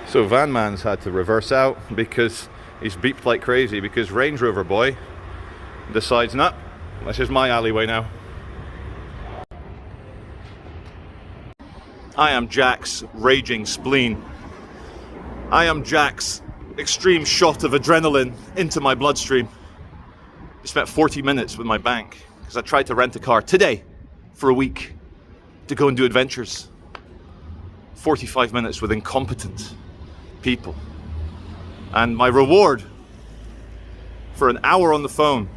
So Van Man's had to reverse out because he's beeped like crazy because Range Rover boy decides, nah, this is my alleyway now. I am Jack's raging spleen. I am Jack's extreme shot of adrenaline into my bloodstream. I spent 40 minutes with my bank because I tried to rent a car today for a week to go and do adventures. 45 minutes with incompetent people. And my reward for an hour on the phone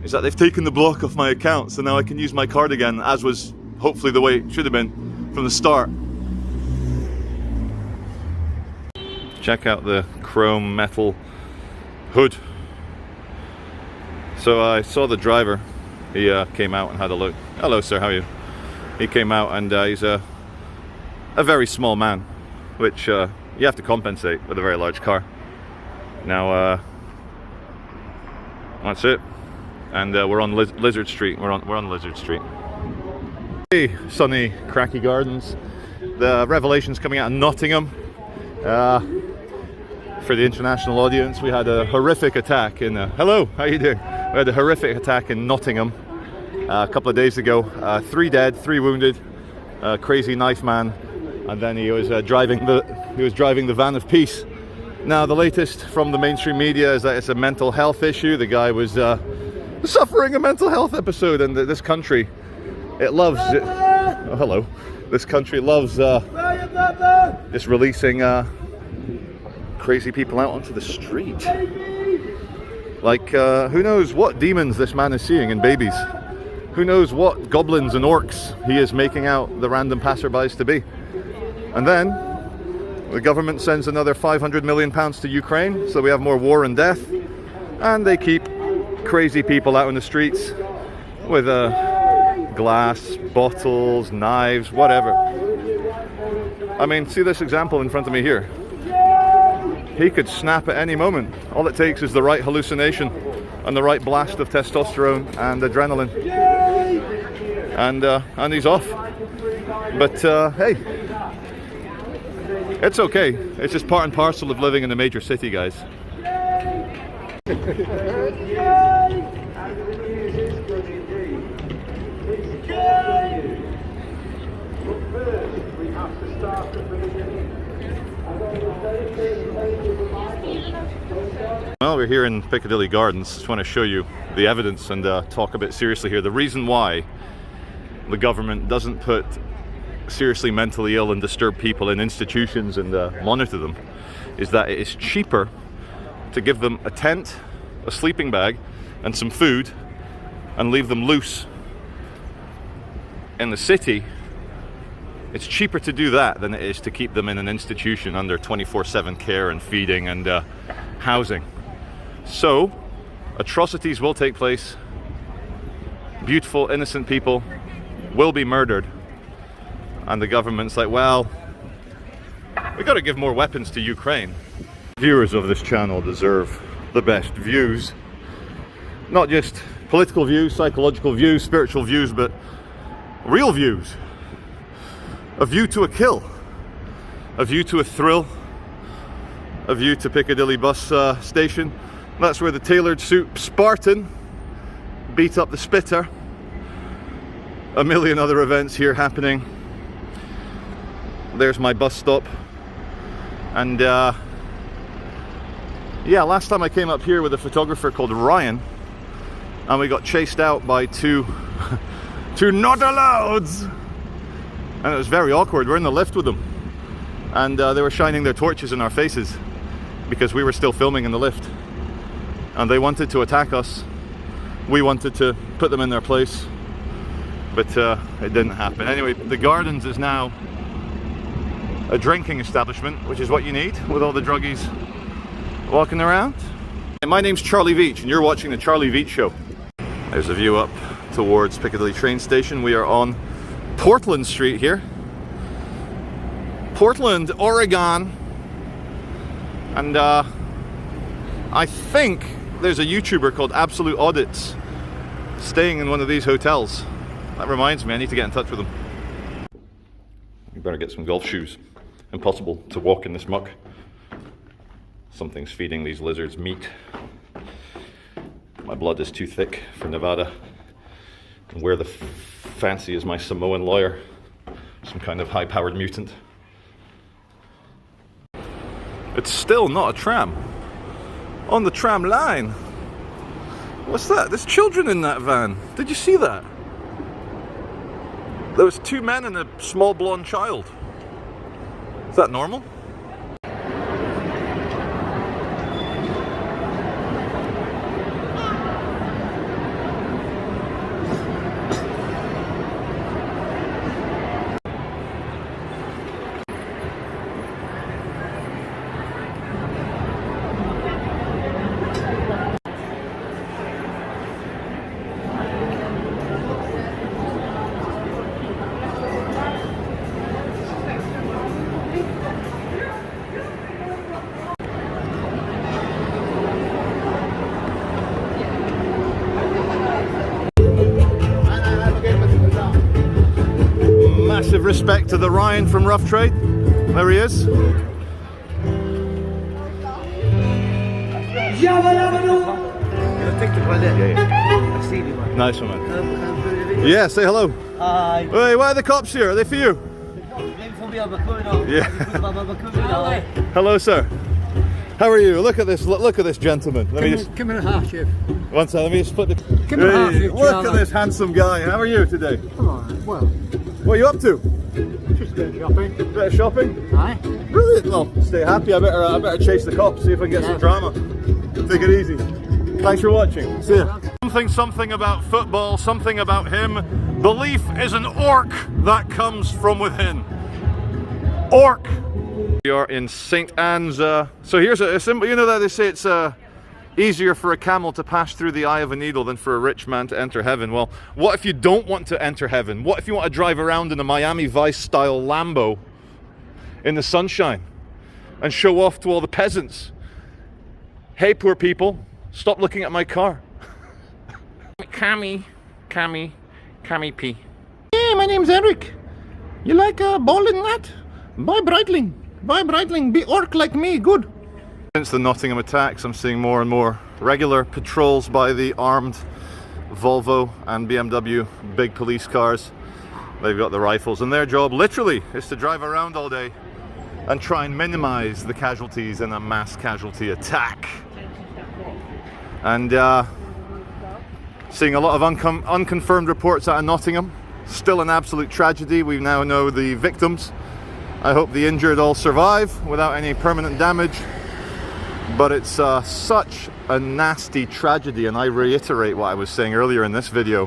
is that they've taken the block off my account, so now I can use my card again, as was hopefully the way it should have been from the start. Check out the chrome metal hood. So I saw the driver. He came out and had a look. Hello sir, how are you? He came out and he's a very small man, which you have to compensate with a very large car. Now that's it. And we're on Lizard Street. We're on Lizard Street. Hey, sunny Piccadilly Gardens. The revelation's coming out of Nottingham. For the international audience, we had a horrific attack in. Hello, how you doing? We had a horrific attack in Nottingham a couple of days ago. 3 dead, 3 wounded. Crazy knife man, and then he was driving the van of peace. Now the latest from the mainstream media is that it's a mental health issue. The guy was suffering a mental health episode, and this country, it loves it. Oh, hello. This country loves just releasing crazy people out onto the street. Like, who knows what demons this man is seeing in babies? Who knows what goblins and orcs he is making out the random passerbys to be? And then the government sends another £500 million to Ukraine, so we have more war and death, and they keep crazy people out in the streets with glass, bottles, knives, whatever. I mean, see this example in front of me here. He could snap at any moment. All it takes is the right hallucination and the right blast of testosterone and adrenaline, and he's off. But hey, it's okay. It's just part and parcel of living in a major city, guys. Well, we're here in Piccadilly Gardens. Just want to show you the evidence and talk a bit seriously here. The reason why the government doesn't put seriously mentally ill and disturbed people in institutions and monitor them is that it is cheaper to give them a tent, a sleeping bag, and some food, and leave them loose in the city. It's cheaper to do that than it is to keep them in an institution under 24/7 care and feeding and housing. So, atrocities will take place. Beautiful, innocent people will be murdered. And the government's like, well, we got to give more weapons to Ukraine. Viewers of this channel deserve the best views. Not just political views, psychological views, spiritual views, but real views. A view to a kill. A view to a thrill. A view to Piccadilly bus station. That's where the tailored suit Spartan beat up the Spitter. A million other events here happening. There's my bus stop. And yeah, last time I came up here with a photographer called Ryan, and we got chased out by two not allouds. And it was very awkward. We're in the lift with them, and they were shining their torches in our faces because we were still filming in the lift, and they wanted to attack us. We wanted to put them in their place, but it didn't happen. Anyway, the Gardens is now a drinking establishment, which is what you need with all the druggies walking around. And my name's Charlie Veach, and you're watching the Charlie Veach Show. There's a view up towards Piccadilly train station. We are on Portland Street here. Portland, Oregon. And I think there's a YouTuber called Absolute Audits staying in one of these hotels. That reminds me, I need to get in touch with him. You better get some golf shoes. impossible to walk in this muck. Something's feeding these lizards meat. My blood is too thick for Nevada. And where the fancy is my Samoan lawyer? Some kind of high-powered mutant. It's still not a tram. On the tram line. What's that? There's children in that van. Did you see that? There was 2 men and a small blonde child. Is that normal? Massive respect to the Ryan from Rough Trade. There he is. Nice one, man. Yeah, say hello. Hi. Hey, why are the cops here? Are they for you? Yeah. Hello, sir. How are you? Look at this. Look at this gentleman. Let me just. Come and a half, chef. One second. Let me just put the. Come and a half, chef. Look at this handsome guy. How are you today? Come on. Well, what are you up to? just a bit of shopping. A bit of shopping? Aye. Brilliant. Well, stay happy. I better chase the cops. See if I can get some drama. Take it easy. Thanks for watching. See ya. Something about football. Something about him. Belief is an orc that comes from within. Orc. We are in St. Anne's. So here's a symbol. You know that they say it's easier for a camel to pass through the eye of a needle than for a rich man to enter heaven. Well, what if you don't want to enter heaven? What if you want to drive around in a Miami Vice style Lambo in the sunshine and show off to all the peasants? Hey, poor people, stop looking at my car. Kami P. Hey, my name's Eric. You like a ball in that? Buy Breitling, be orc like me, good. Since the Nottingham attacks, I'm seeing more and more regular patrols by the armed Volvo and BMW big police cars. They've got the rifles, and their job literally is to drive around all day and try and minimize the casualties in a mass casualty attack. And seeing a lot of unconfirmed reports out of Nottingham. Still an absolute tragedy. We now know the victims. I hope the injured all survive without any permanent damage. But it's such a nasty tragedy, and I reiterate what I was saying earlier in this video.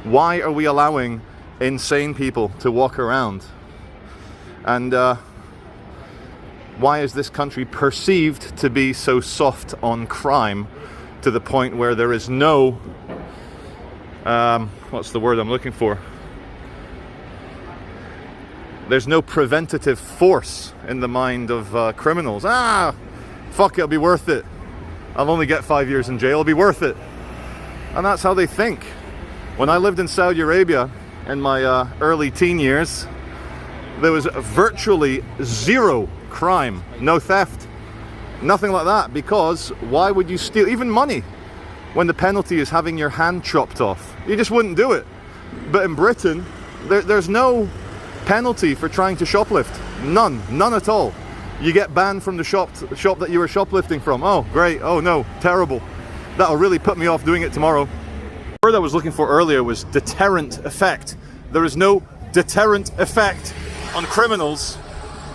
Why are we allowing insane people to walk around? And why is this country perceived to be so soft on crime to the point where there is no, what's the word I'm looking for? There's no preventative force in the mind of criminals. Fuck it, it'll be worth it. I'll only get 5 years in jail, it'll be worth it. And that's how they think. When I lived in Saudi Arabia in my early teen years, there was virtually zero crime, no theft, nothing like that, because why would you steal even money when the penalty is having your hand chopped off? You just wouldn't do it. But in Britain, there's no penalty for trying to shoplift. None at all. You get banned from the shop that you were shoplifting from. Oh, great. Oh no, terrible. That'll really put me off doing it tomorrow. The word I was looking for earlier was deterrent effect. There is no deterrent effect on criminals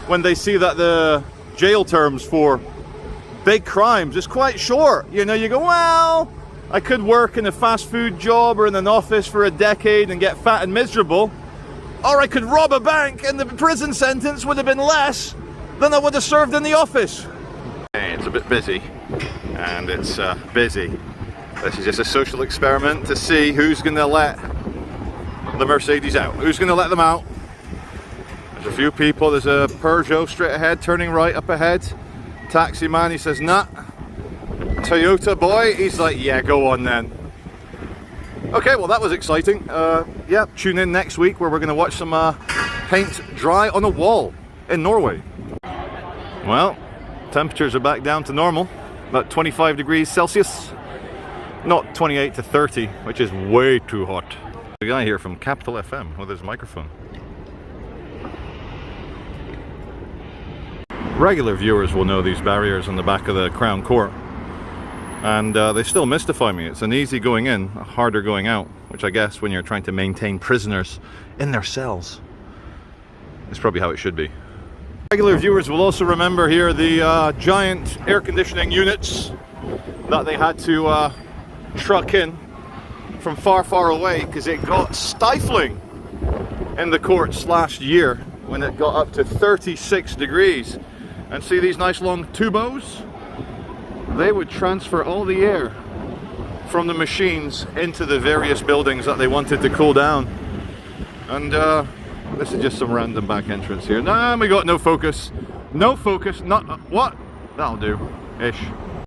when they see that the jail terms for big crimes is quite short. You know, you go, well, I could work in a fast food job or in an office for a decade and get fat and miserable. Or I could rob a bank and the prison sentence would have been less than I would have served in the office. It's a bit busy, and it's busy. This is just a social experiment to see who's going to let the Mercedes out. Who's going to let them out? There's a few people. There's a Peugeot straight ahead, turning right up ahead. Taxi man, he says, nah. Toyota boy, he's like, yeah, go on then. Okay, well that was exciting. Yeah, tune in next week where we're going to watch some paint dry on a wall in Norway. Well, temperatures are back down to normal, about 25 degrees Celsius, not 28 to 30, which is way too hot. The guy here from Capital FM with his microphone. Regular viewers will know these barriers on the back of the Crown Court, and they still mystify me. It's an easy going in, a harder going out, which I guess when you're trying to maintain prisoners in their cells is probably how it should be. Regular viewers will also remember here the giant air conditioning units that they had to truck in from far, far away because it got stifling in the courts last year when it got up to 36 degrees. And see these nice long tubos? They would transfer all the air from the machines into the various buildings that they wanted to cool down. And this is just some random back entrance here. Nah, we got no focus. No focus, not, what? That'll do, ish.